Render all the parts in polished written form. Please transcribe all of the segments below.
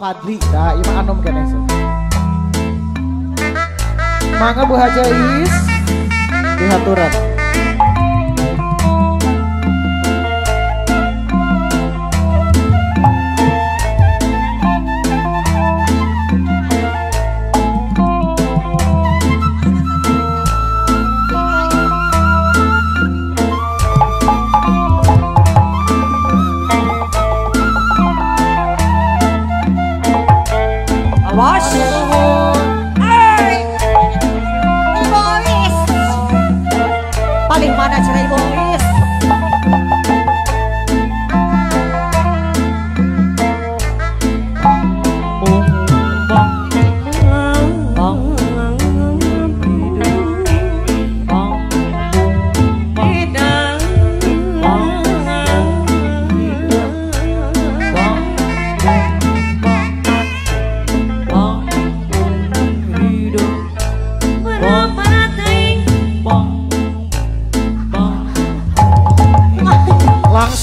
Padli, dah ima anom kene. Mangga Bu Hajais dihaturan. Awas, Boris, paling mana cerai Boris?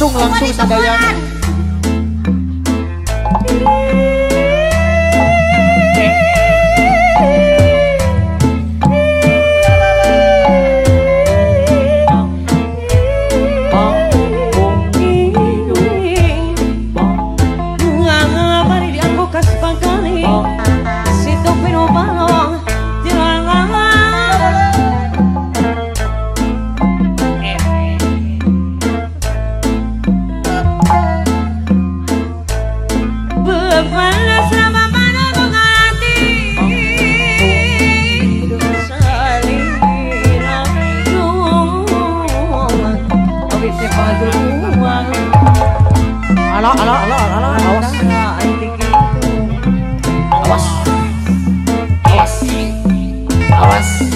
Langsung sadayana. Awas.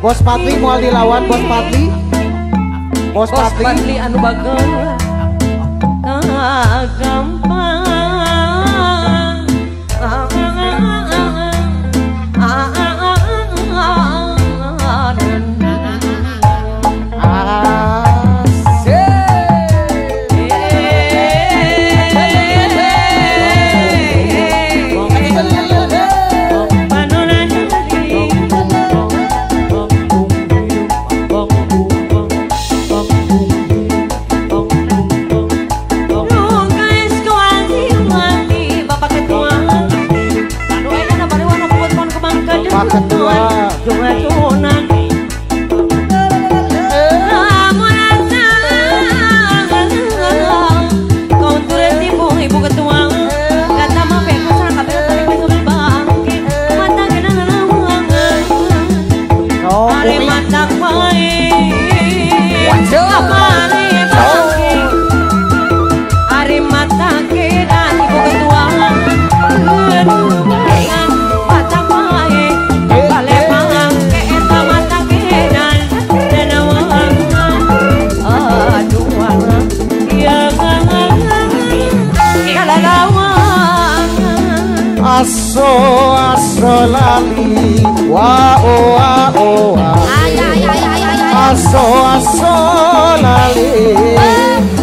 Bos Patli mau dilawan Bos Patli. Bos Patli anu bageula gampang. kedua aso lali wa o aso lali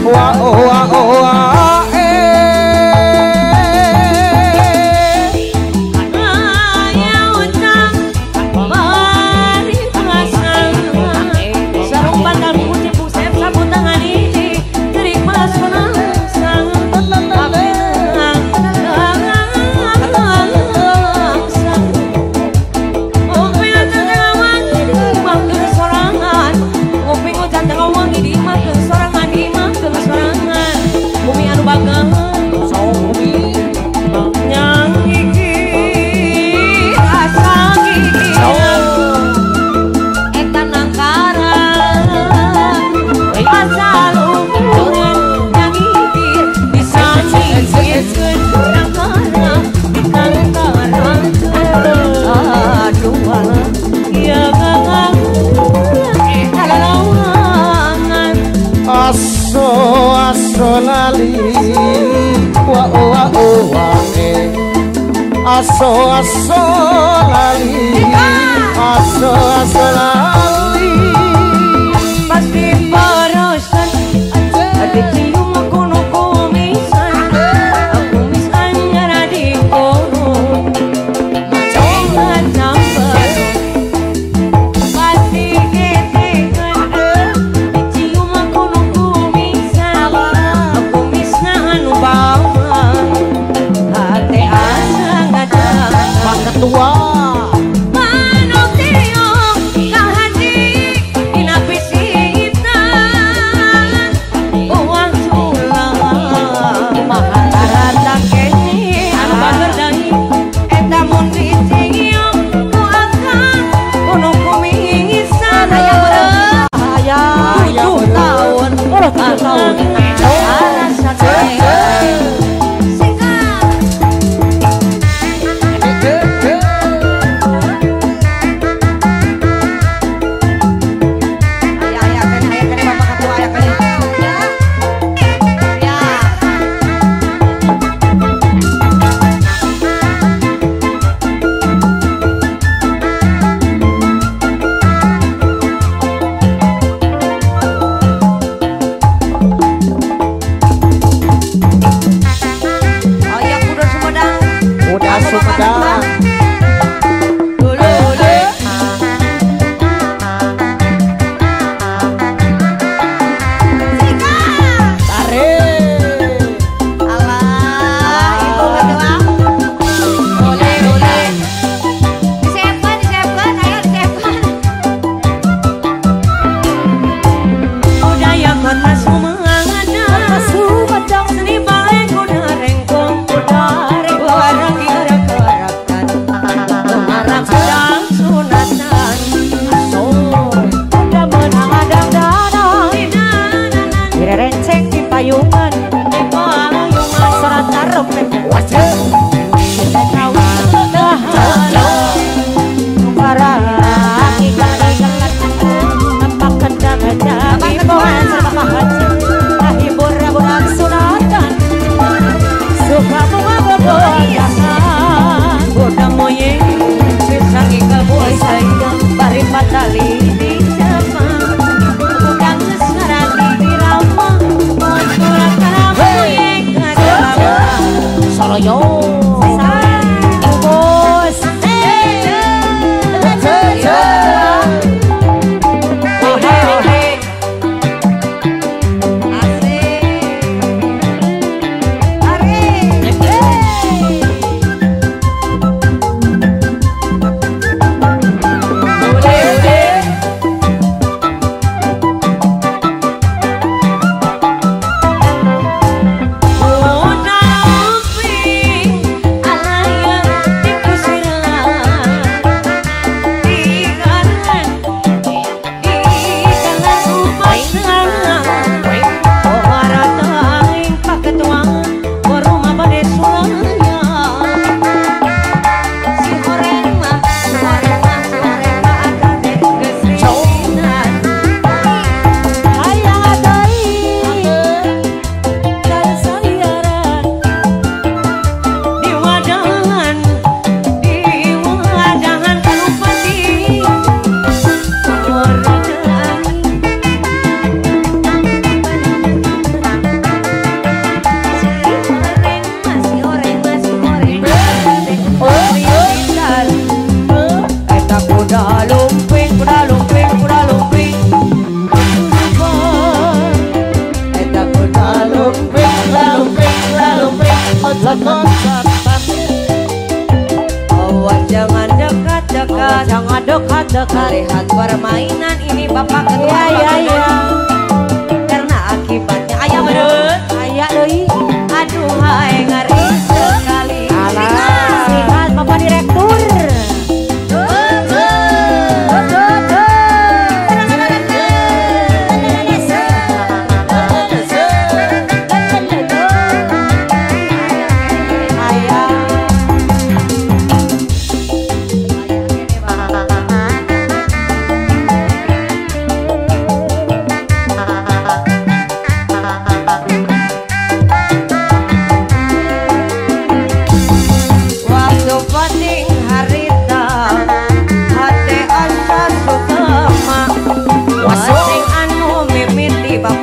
wa o lali wa wa aso aso lali aso aso lali pasti parosan ada cium aku no kumisan aku misan nyara di kono jangan nampak pasti ketekan cium aku no kumisan aku misan bawa hati asa ngada Pak Ketua awas jangan dekat-dekat, jangan dekat-dekat. Lihat permainan ini Bapak Ketua. Ya. Karena akibatnya ayah menurut ayah doi. Aduh hai ngeri sekali. Sikat Bapak Direktur.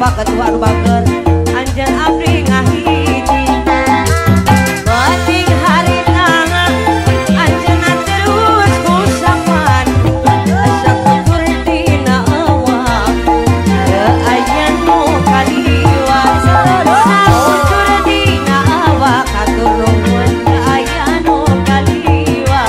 Bapak Ketua anu bager anjeun abdi ngahiji penting harita anjeunna terus kusapan asa kukur dina awak teu aya nu kaliwa sakukur dina awak atur nuhun teu aya nu kaliwa.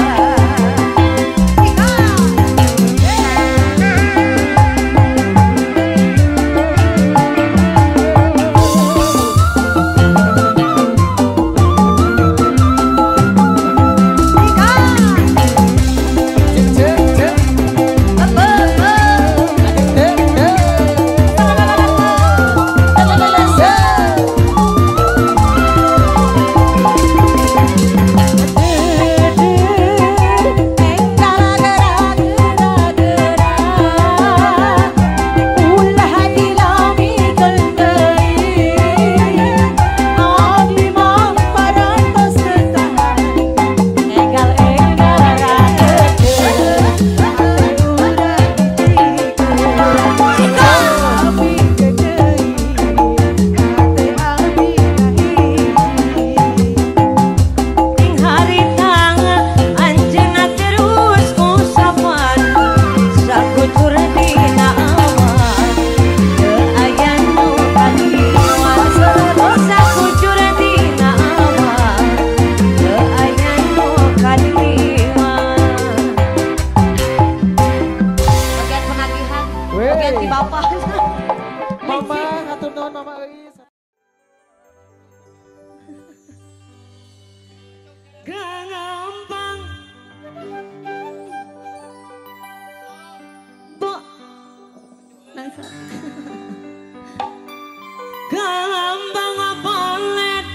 Gampang apolet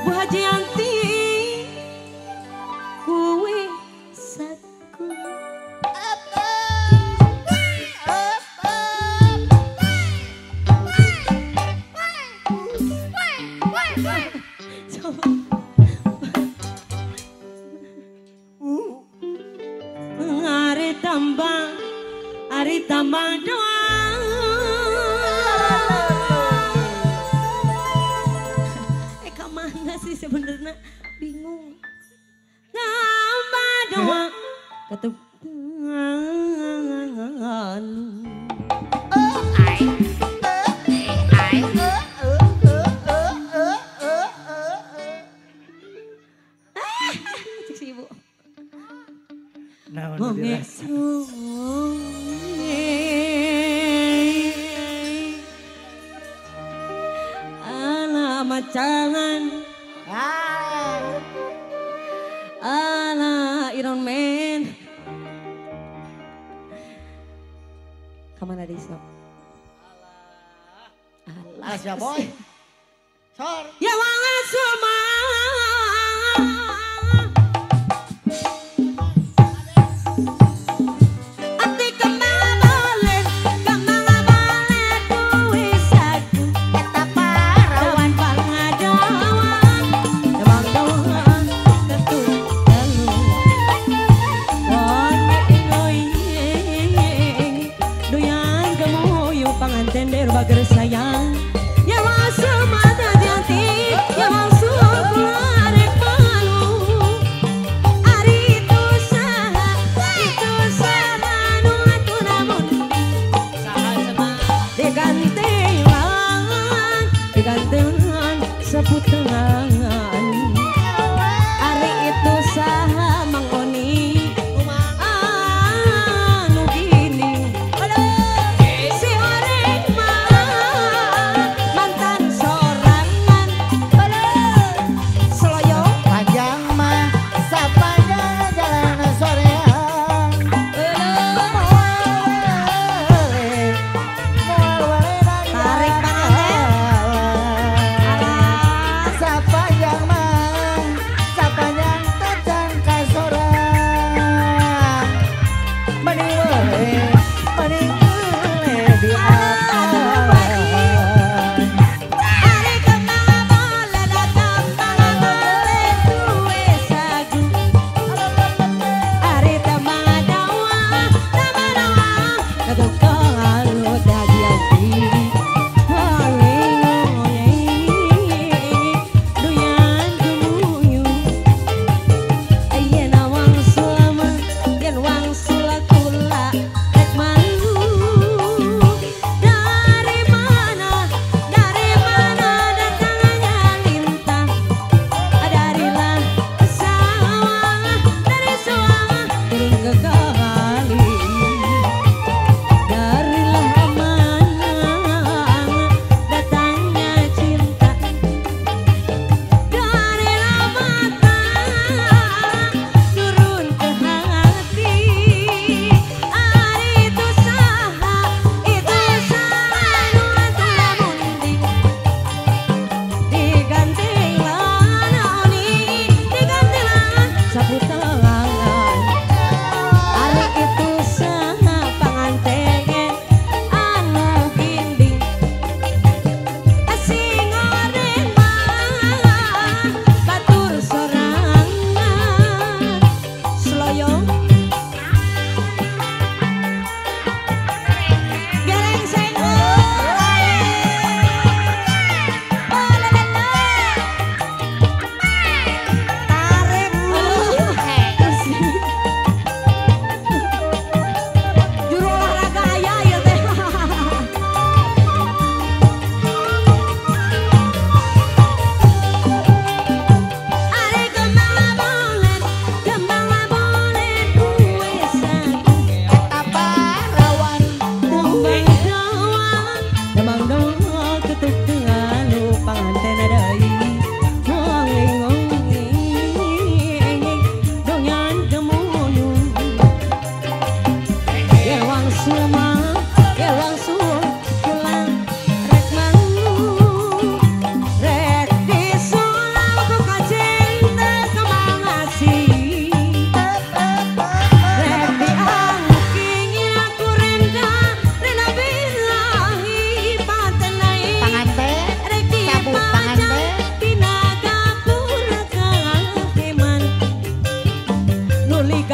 Bu Haji Yanti kuwi satku Ari tambah doang kemana sih sebenarnya bingung tambah doang ketepangan si ibu macangan ala Iron Man kemana di stop alah ya boy sor ya wangan semua bager sayang ya masuk mata janti ya masuk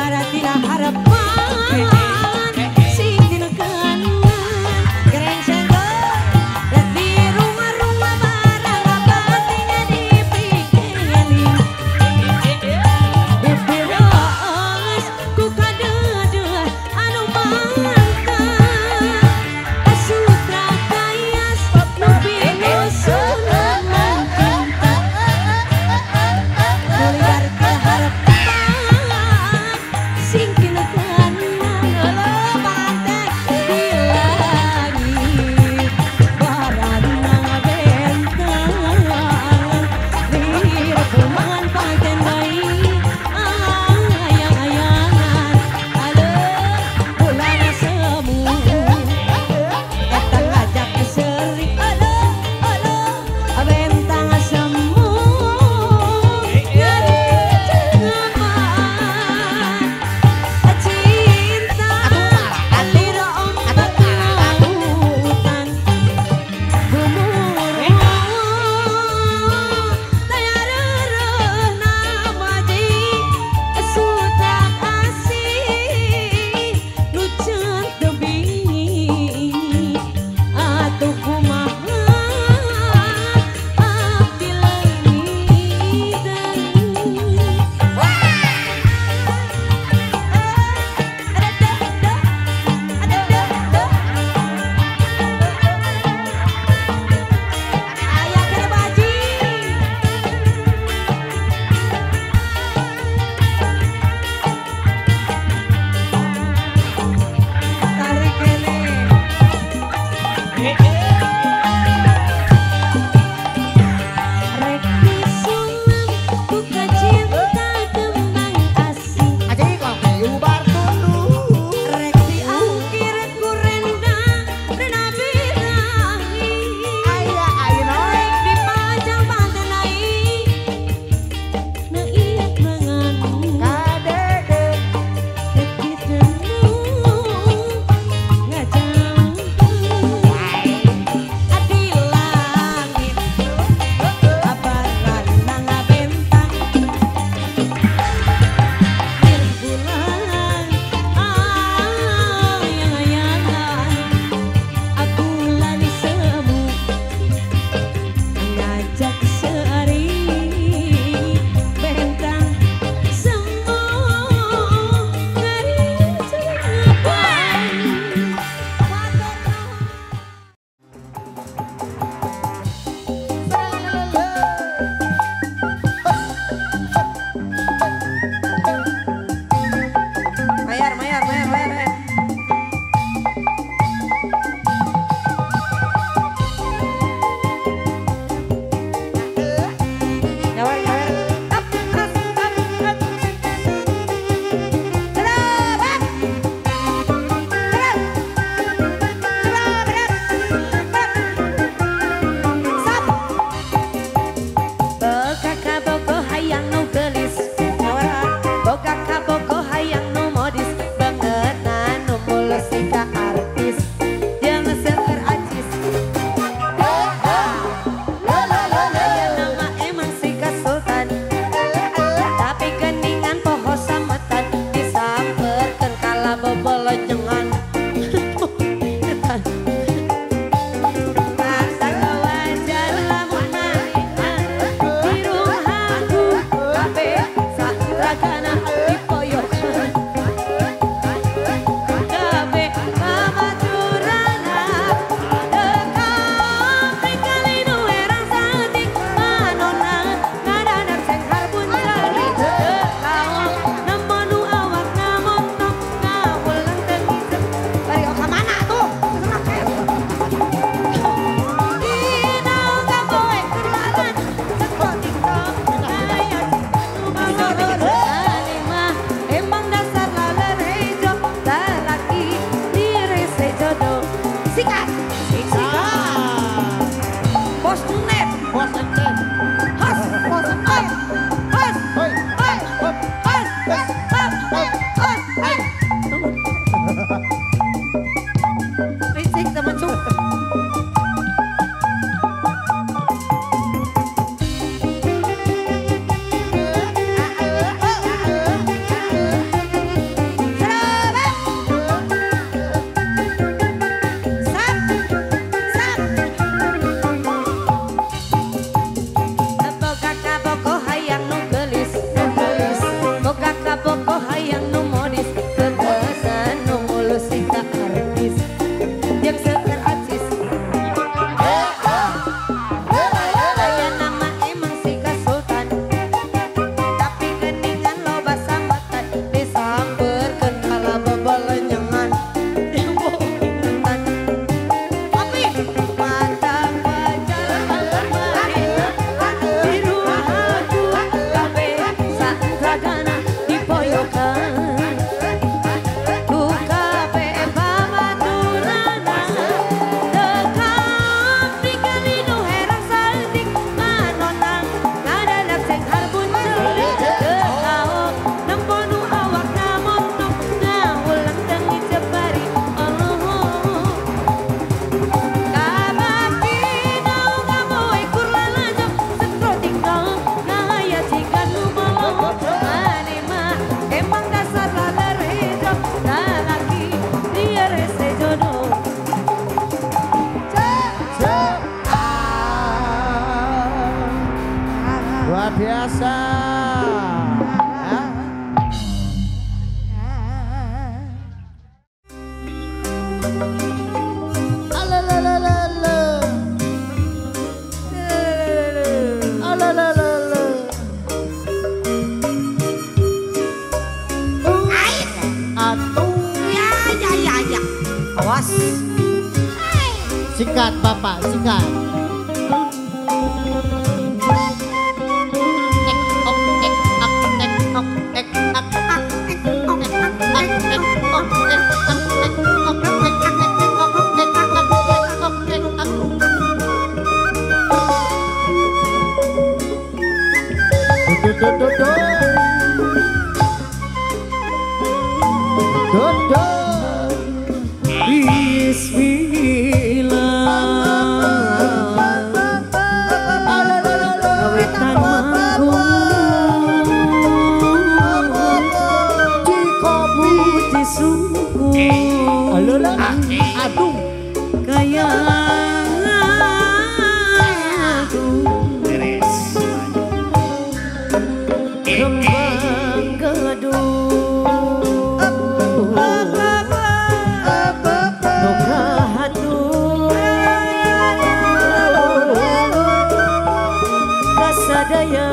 negara tidak harapan sing dinekan gereng senggol dan di rumah-rumah barang abadinya dipikiri dipiros ku kadeuh anu mangkat asutra kayas nu pinusunan cinta kuliar ke harapan sing dinekan Awas. Sikat Bapak, sikat. Aduh, kayak kembang gaduh, nuka hatuh, kasadaya.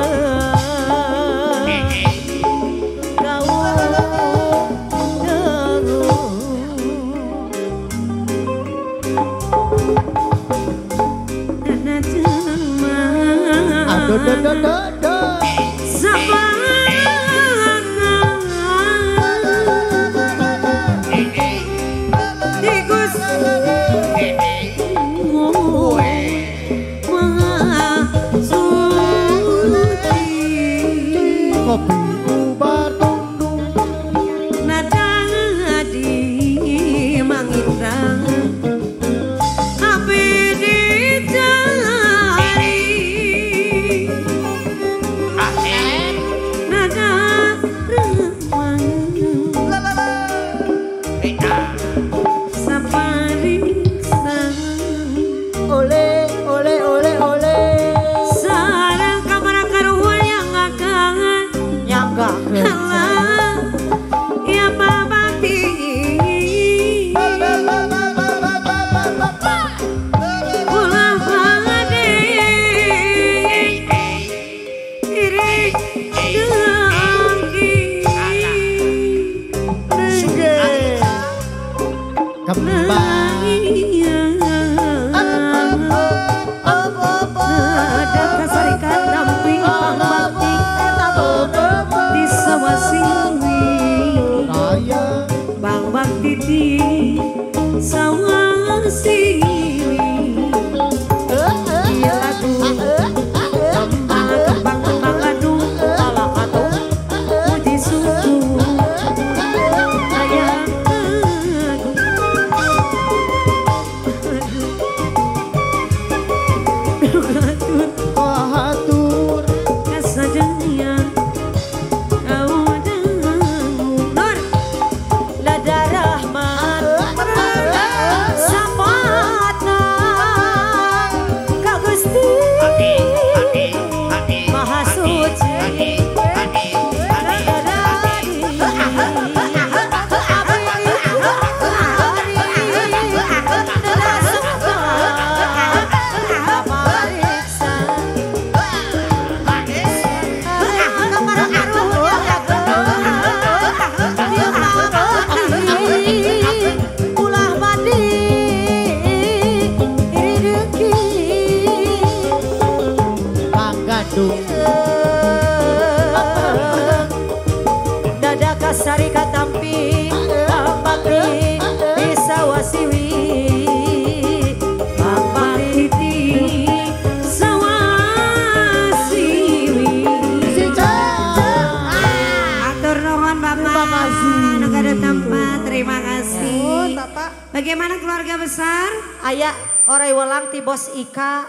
Bagaimana keluarga besar? Ayah Orai Welang ti Bos Ika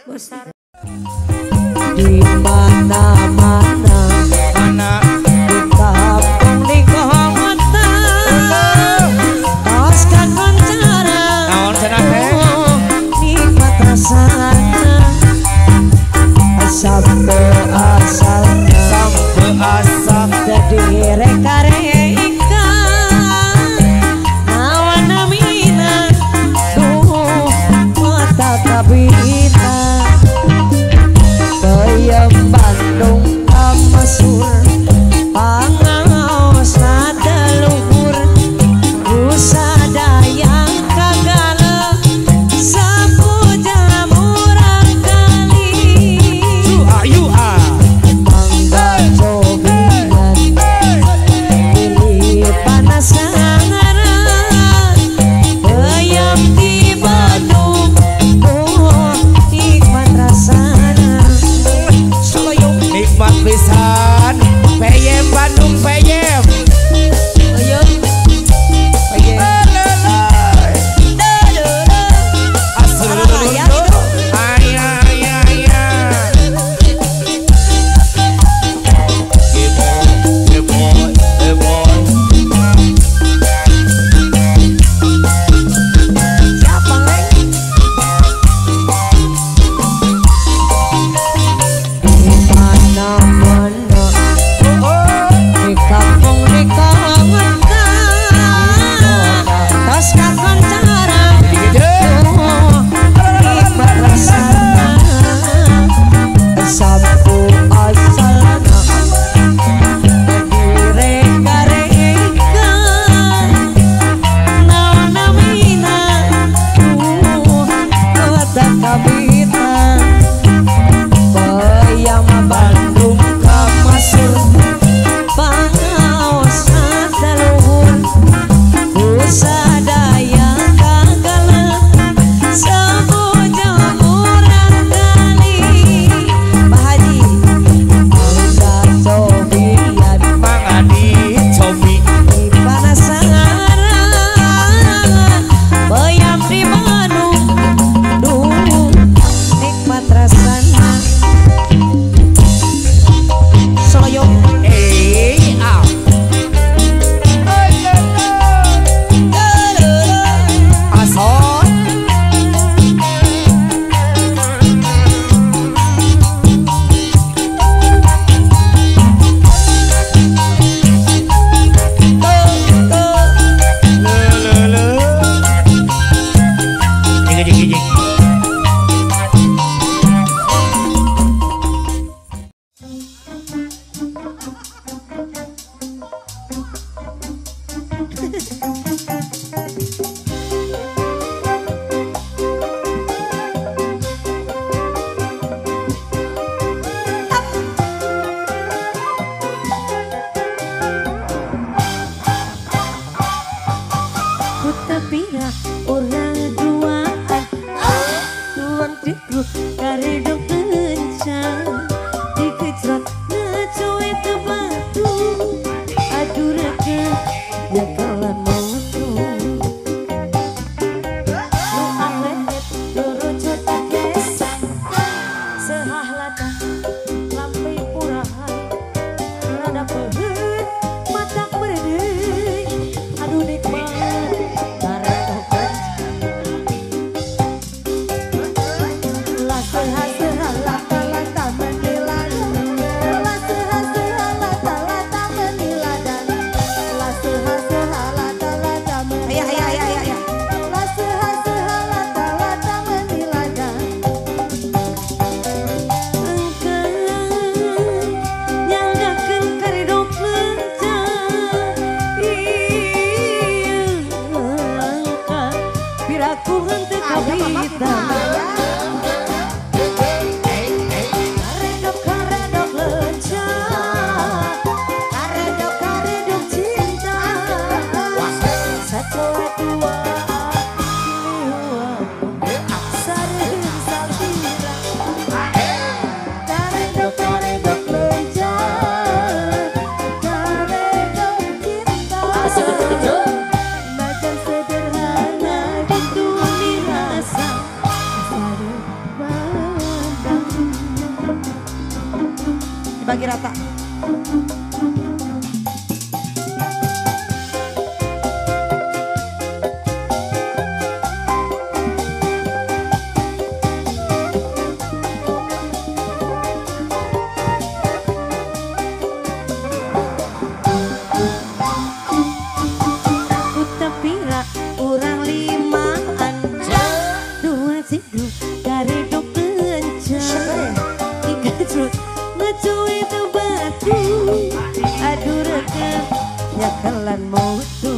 besar. Di mana-mana kampung di kota tos kagon cara nikmat rasanya sampai asal jadi reka-reka nawan mina Bagi rata. Utapira urang limaan, dua sidu karedok kencang, tiga cerut ngecuit batu, aduh rekam nyakalan mutu.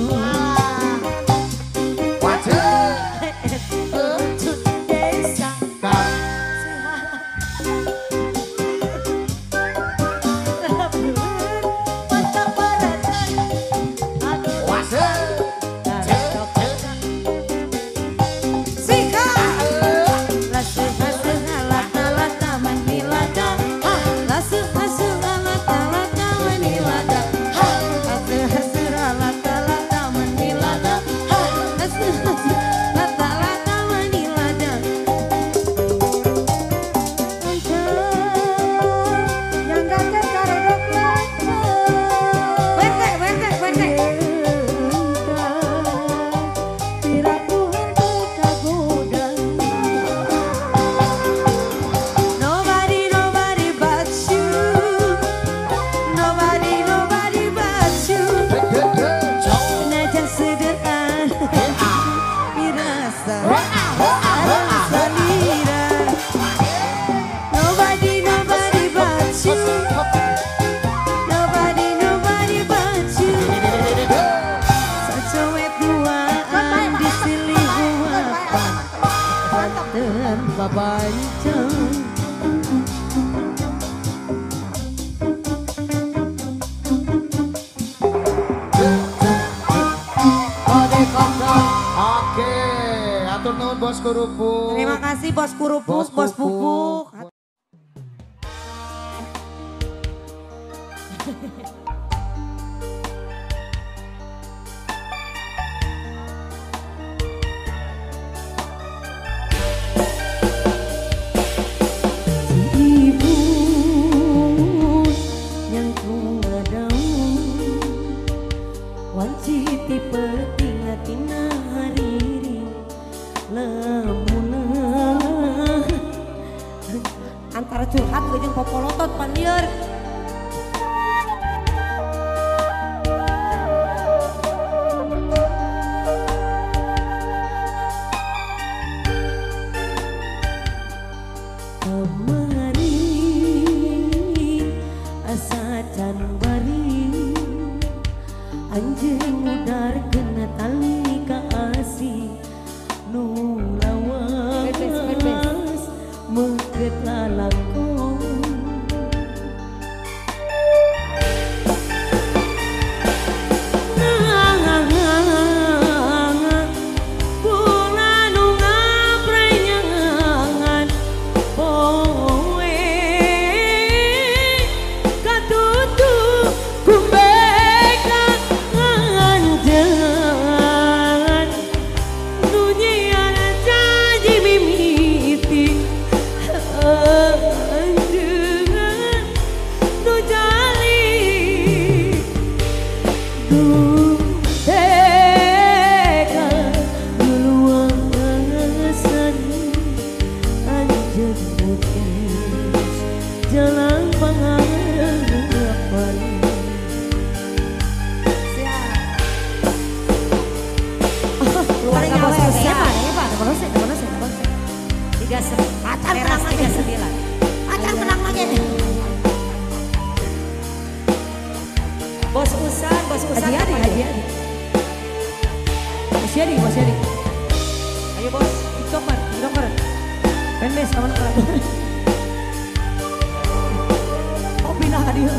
Bos Kerupuk. Terima kasih Bos Kerupuk, Bos Pupuk. Ibu yang tungadau wanci tipe tina hariri lemuna antara curhat jeung popolotot pandieur. Asa can bari anjeun ngudarkeun Temen sih. 39. Pacar Teras menang lagi. 39. Pacar menang lagi. Bos Usan. Haji. Bos Yadi. Ayo bos. Tiktoker. Penmes kawan kawan. Oh pindah ke dia.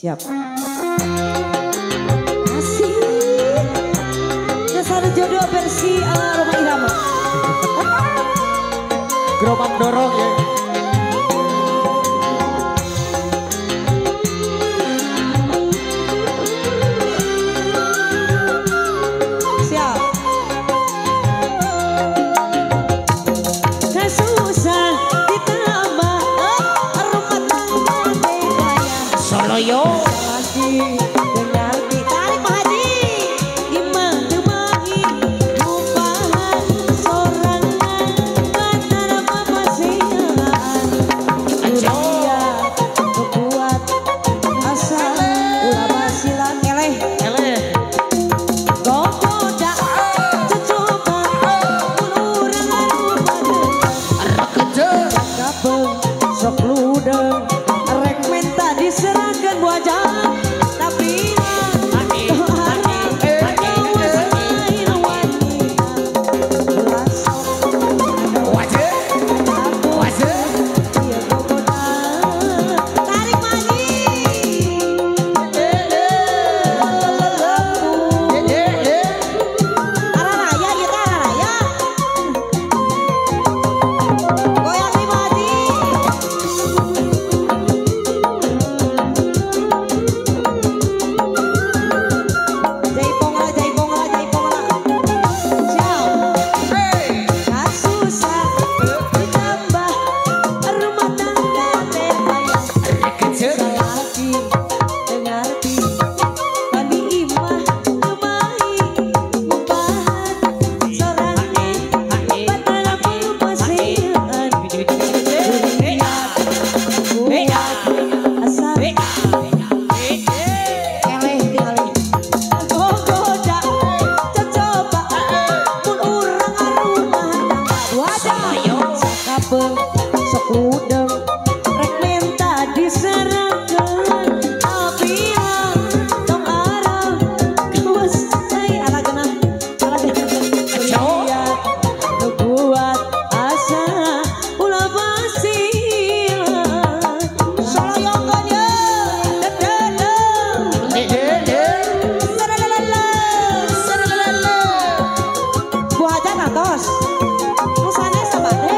Siap. Asik. Dasar jodoh versi ala Roma Irama. Gerobak dorong ya. Siap. Kesusah ditambah rumah tangga bedanya. Soloyo. Lagi dengan ditarik Mahadi Imang Demagi Mumpahan sorangan Batar pemasihan Dunia kebuat asa ulama silang eleh Gogoda cocoba Mulurangan upadan Kapeng sok ludeng Rek menta diserahkan wajah tapi sok udeng rek menta diserahkeun apian tong arah kawas ai ala genah liat buat asa ulah basilan soloyongkeun ye buajan atos usahanya sabade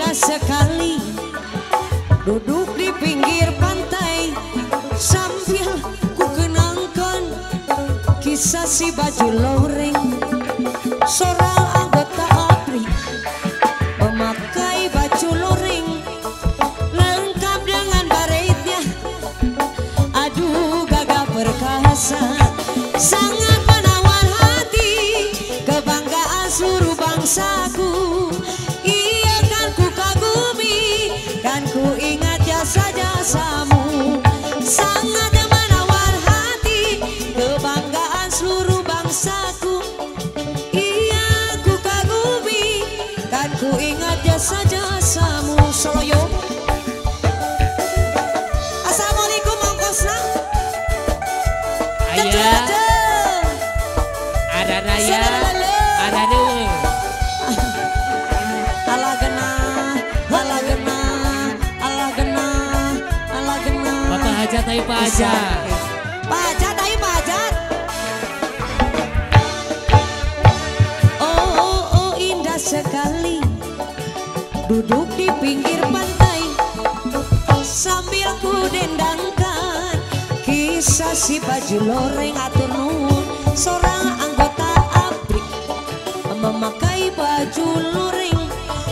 indah sekali duduk di pinggir pantai sambil ku kenangkan kisah si baju loreng seorang anggota ABRI memakai baju loreng lengkap dengan baretnya. Aduh gagah perkasa sangat menawan hati kebanggaan seluruh bangsaku. Iya kan ku kagumi kan ku ingat jasa-jasamu sangat menawan hati kebanggaan seluruh bangsaku. Iya ku kagumi kan ku ingat jasa-jasamu. Soloyo. Assalamualaikum Mang Kosna. Ayah, ada raya, ada dewe. Ala genah, ala genah, ala genah, ala genah. Bapak hajat tapi Pak hajat. Pak Hajat, ayo Pak Hajat. Oh, indah sekali duduk di pinggir pantai sambil ku dendangkan kisah si baju loreng atur nuhun seorang anggota ABRI memakai baju loreng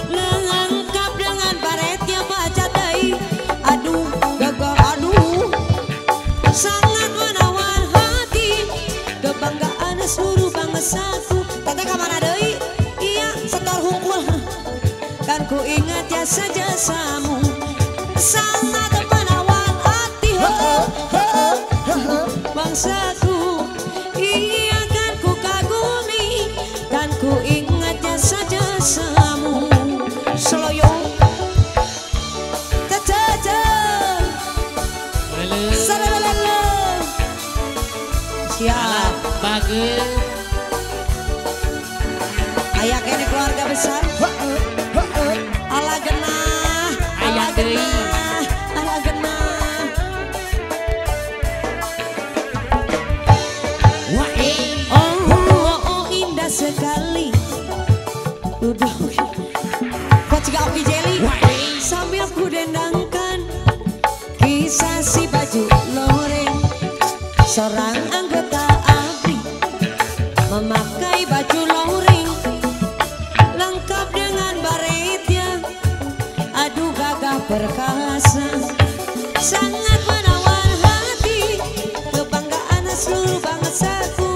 lengkap dengan baretnya baca dai. Aduh gagah aduh sangat menawan hati kebanggaan seluruh bangsaku. Teteh kamana deui? Iya setor hungkul kan ku ingat jasa-jasamu sangat menawan hati bangsaku. Iya kan ku kagumi kan ku ingat jasa-jasamu. Seloyo tete salalala siap Bagus. aya kene keluarga besar. Ala genah, ala Aya deui. genah, ala genah. Wah, Oh, indah sekali duduk kok ciga oki jeli sambil ku dendangkan kisah si baju loreng seorang anggota ABRI memakai baju loreng lengkap dengan baretnya. Aduh gagah perkasa sangat menawan hati kebanggaan seluruh bangsaku.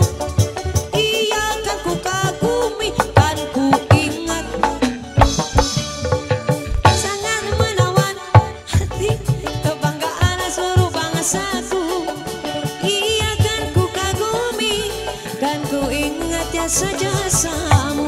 Iya kan ku kagumi kan ku ingat sangat menawan hati kebanggaan seluruh bangsaku. Iya kan ku kagumi kan ku ingat jasa-jasamu.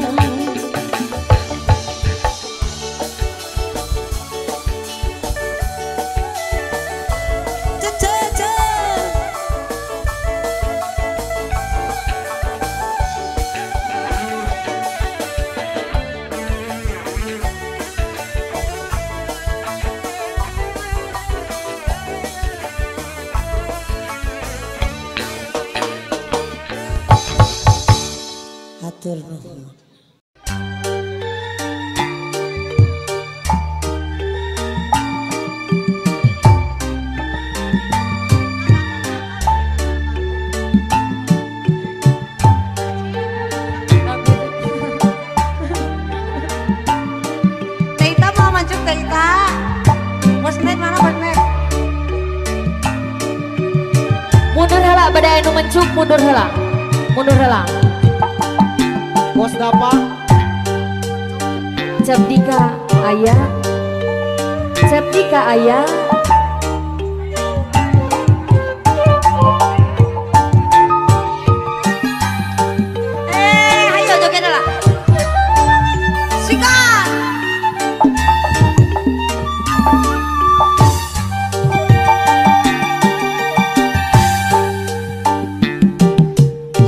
Hatur nuhun. Teita mau maju Teita. Bosnet mana bosnet? Mundur heula badai anu mencuk mundur heula. Mundur heula. Bos dapa? Cepdika ayah. Cepdika ayah. Ayo joget heula. Sikat.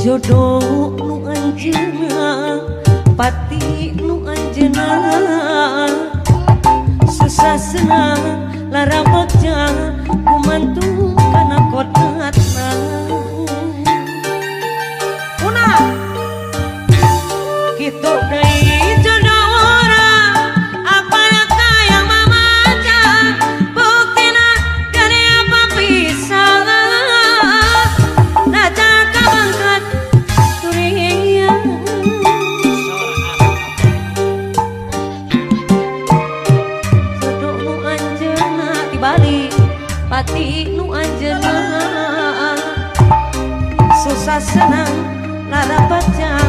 Jodoh nu anjeunna pati nu anjeunna susah senang lara bagja kumantu kana kodratna. Una kitu deui jodoh urang apana pati nu anjeunna susah senang lara baca